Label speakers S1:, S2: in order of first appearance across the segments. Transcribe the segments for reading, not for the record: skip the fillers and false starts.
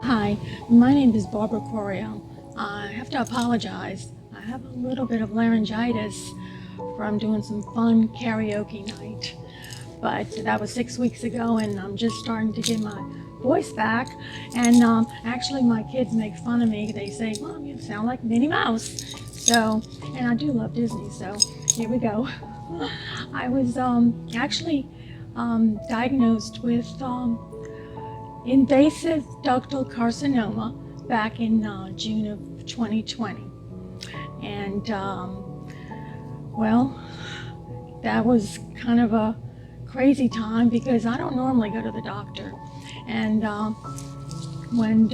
S1: Hi, my name is Barbara Coriell. I have to apologize. I have a little bit of laryngitis from doing some fun karaoke night. But that was 6 weeks ago, and I'm just starting to get my voice back. And actually, my kids make fun of me. They say, "Mom, you sound like Minnie Mouse." So, and I do love Disney, so here we go. I was actually diagnosed with invasive ductal carcinoma back in June of 2020. And well, that was kind of a crazy time because I don't normally go to the doctor. And when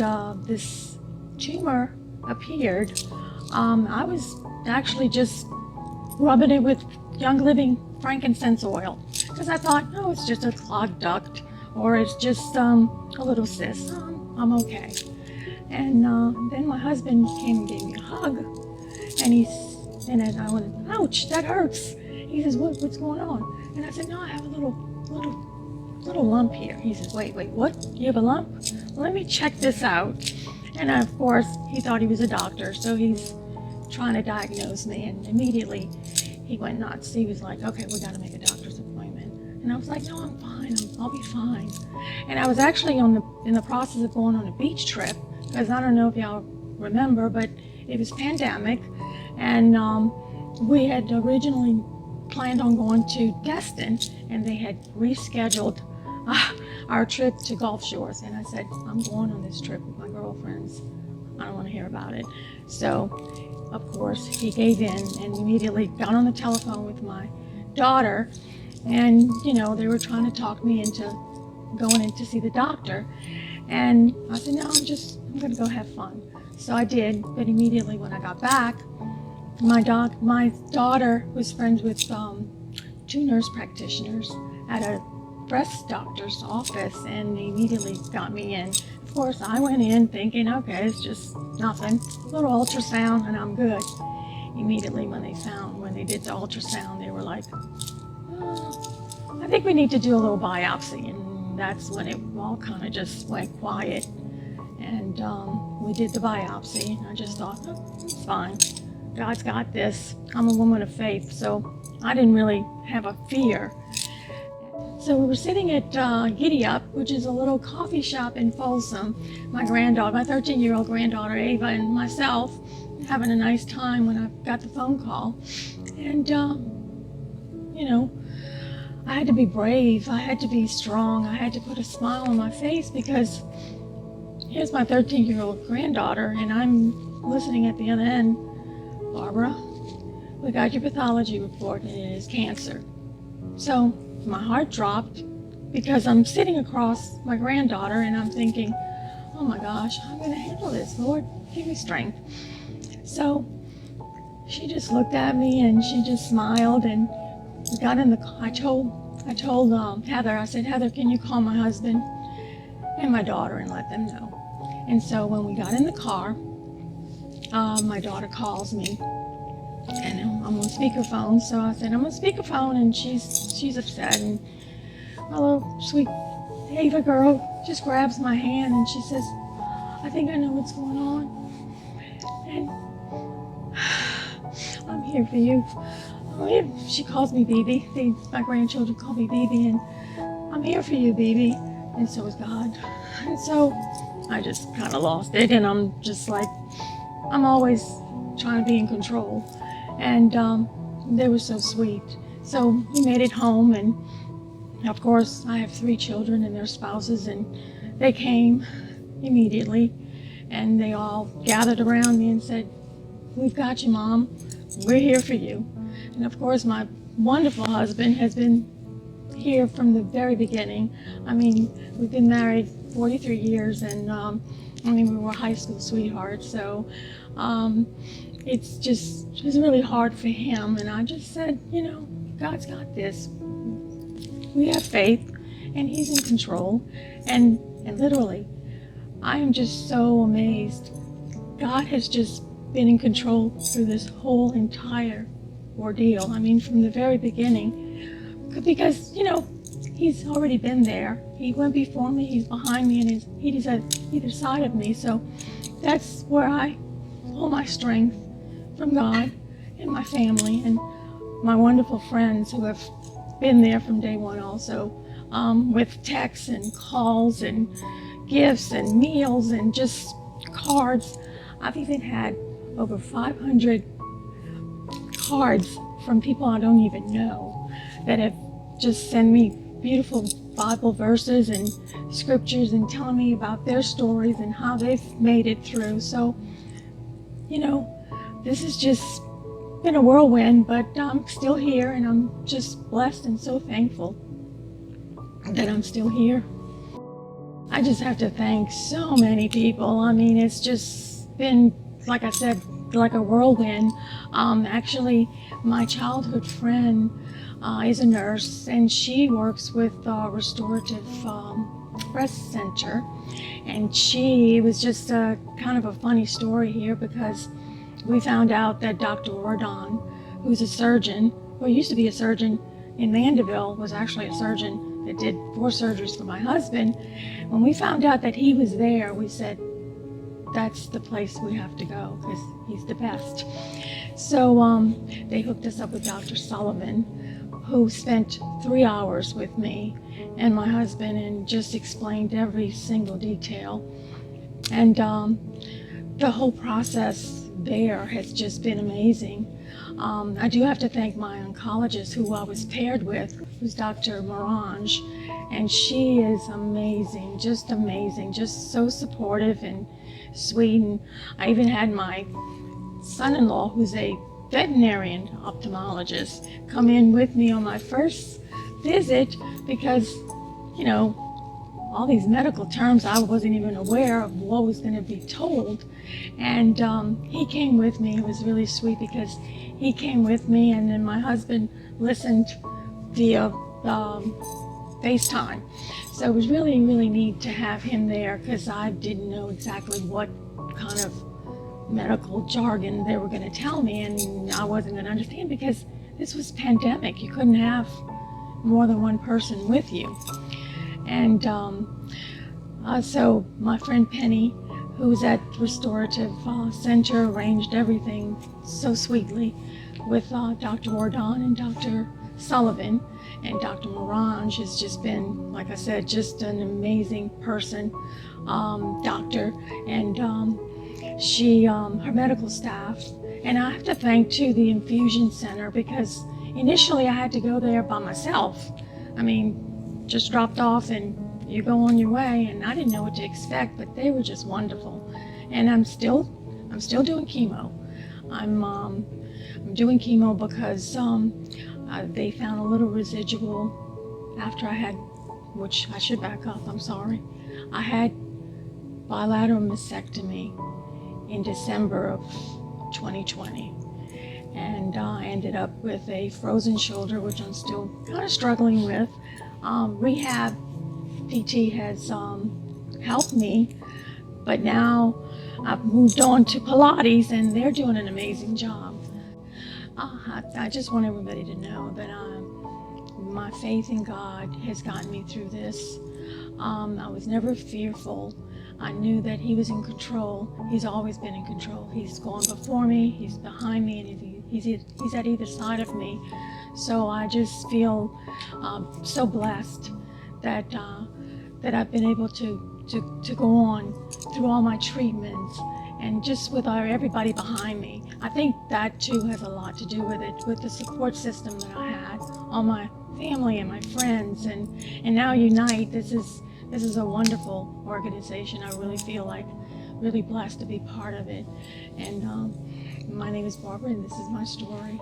S1: this tumor appeared, I was actually just rubbing it with Young Living frankincense oil because I thought, no, it's just a clogged duct or it's just a little cyst. I'm okay. And then my husband came and gave me a hug, and then I went, ouch, that hurts. He says, what's going on? And I said, no, I have a little lump here. He says, wait, what? You have a lump? Well, let me check this out. And of course, he thought he was a doctor, so he's trying to diagnose me, and immediately he went nuts. He was like, okay, we got to make a doctor's appointment. And I was like, no, I'm fine. I'll be fine. And I was actually in the process of going on a beach trip, because I don't know if y'all remember, but it was pandemic, and we had originally planned on going to Destin, and they had rescheduled our trip to Gulf Shores. And I said, I'm going on this trip with my girlfriends. I don't want to hear about it. So, of course, he gave in and immediately got on the telephone with my daughter. And, you know, they were trying to talk me into going in to see the doctor. And I said, no, I'm going to go have fun. So I did. But immediately when I got back, my daughter was friends with two nurse practitioners at a breast doctor's office, and they immediately got me in. Of course, I went in thinking, okay, it's just nothing, a little ultrasound and I'm good. Immediately when they did the ultrasound, they were like, I think we need to do a little biopsy. And that's when it all kind of just went quiet. And we did the biopsy, and I just thought, oh, it's fine. God's got this. I'm a woman of faith, so I didn't really have a fear. So we were sitting at Giddy Up, which is a little coffee shop in Folsom. My 13-year-old granddaughter Ava, and myself having a nice time when I got the phone call. And, you know, I had to be brave. I had to be strong. I had to put a smile on my face because here's my 13-year-old granddaughter, and I'm listening at the other end. Barbara, we got your pathology report, and it is cancer. So my heart dropped because I'm sitting across my granddaughter and I'm thinking, oh my gosh, I'm going to handle this. Lord, give me strength. So she just looked at me and she just smiled, and we got in the car. I told Heather, I said, Heather, can you call my husband and my daughter and let them know? And so when we got in the car, my daughter calls me, and I'm on speakerphone. So I said, I'm on speakerphone, and she's upset. And my little sweet Ava girl just grabs my hand and she says, I think I know what's going on. And I'm here for you. She calls me BB. My grandchildren call me BB, and I'm here for you, BB. And so is God. And so I just kind of lost it, and I'm just like, I'm always trying to be in control. And they were so sweet. So we made it home, and of course I have 3 children and their spouses, and they came immediately, and they all gathered around me and said, we've got you, Mom. We're here for you. And of course my wonderful husband has been here from the very beginning. I mean, we've been married 43 years, and we were high school sweethearts, so it's really hard for him. And I just said, you know, God's got this. We have faith, and He's in control. And literally, I am just so amazed. God has just been in control through this whole entire ordeal. I mean, from the very beginning, because, you know, he's already been there. He went before me, he's behind me, and he's at either side of me. So that's where I pull my strength from God and my family and my wonderful friends who have been there from day one also, with texts and calls and gifts and meals and just cards. I've even had over 500 cards from people I don't even know that have just sent me beautiful Bible verses and scriptures and telling me about their stories and how they've made it through. So, you know, this has just been a whirlwind, but I'm still here, and I'm just blessed and so thankful that I'm still here. I just have to thank so many people. I mean, it's just been, like I said, like a whirlwind. Actually, my childhood friend is a nurse, and she works with Restorative Breast Center. And it was just kind of a funny story here, because we found out that Dr. Ordon, who's a surgeon, who used to be a surgeon in Mandeville, was actually a surgeon that did 4 surgeries for my husband. When we found out that he was there, we said, that's the place we have to go, because he's the best. So they hooked us up with Dr. Sullivan, who spent 3 hours with me and my husband and just explained every single detail. And the whole process there has just been amazing. I do have to thank my oncologist, who I was paired with, who's Dr. Morange, and she is amazing, just so supportive and sweet. And I even had my son-in-law, who's a veterinarian ophthalmologist, come in with me on my first visit, because, you know, all these medical terms, I wasn't even aware of what was going to be told. And he came with me. It was really sweet, because he came with me, and then my husband listened via FaceTime. So it was really, really neat to have him there, because I didn't know exactly what kind of medical jargon they were going to tell me, and I wasn't going to understand, because this was pandemic. You couldn't have more than one person with you. And so my friend Penny, who was at Restorative Center, arranged everything so sweetly with Dr. Ordon and Dr. Sullivan. And Dr. Morange has just been, like I said, just an amazing person, doctor. And her medical staff. And I have to thank, too, the infusion center, because initially I had to go there by myself. I mean, just dropped off and you go on your way, and I didn't know what to expect, but they were just wonderful. And I'm still doing chemo. I'm doing chemo because they found a little residual after I had, which I should back up, I'm sorry. I had bilateral mastectomy in December of 2020. And I ended up with a frozen shoulder, which I'm still kind of struggling with. Rehab PT has helped me, but now I've moved on to Pilates, and they're doing an amazing job. I just want everybody to know that my faith in God has gotten me through this. I was never fearful. I knew that He was in control. He's always been in control. He's gone before me, He's behind me, and He's at either side of me. So I just feel so blessed that I've been able to go on through all my treatments, and just with everybody behind me. I think that too has a lot to do with it, with the support system that I had, all my family and my friends, and now Unite. This is a wonderful organization. I really feel like really blessed to be part of it. And my name is Barbara, and this is my story.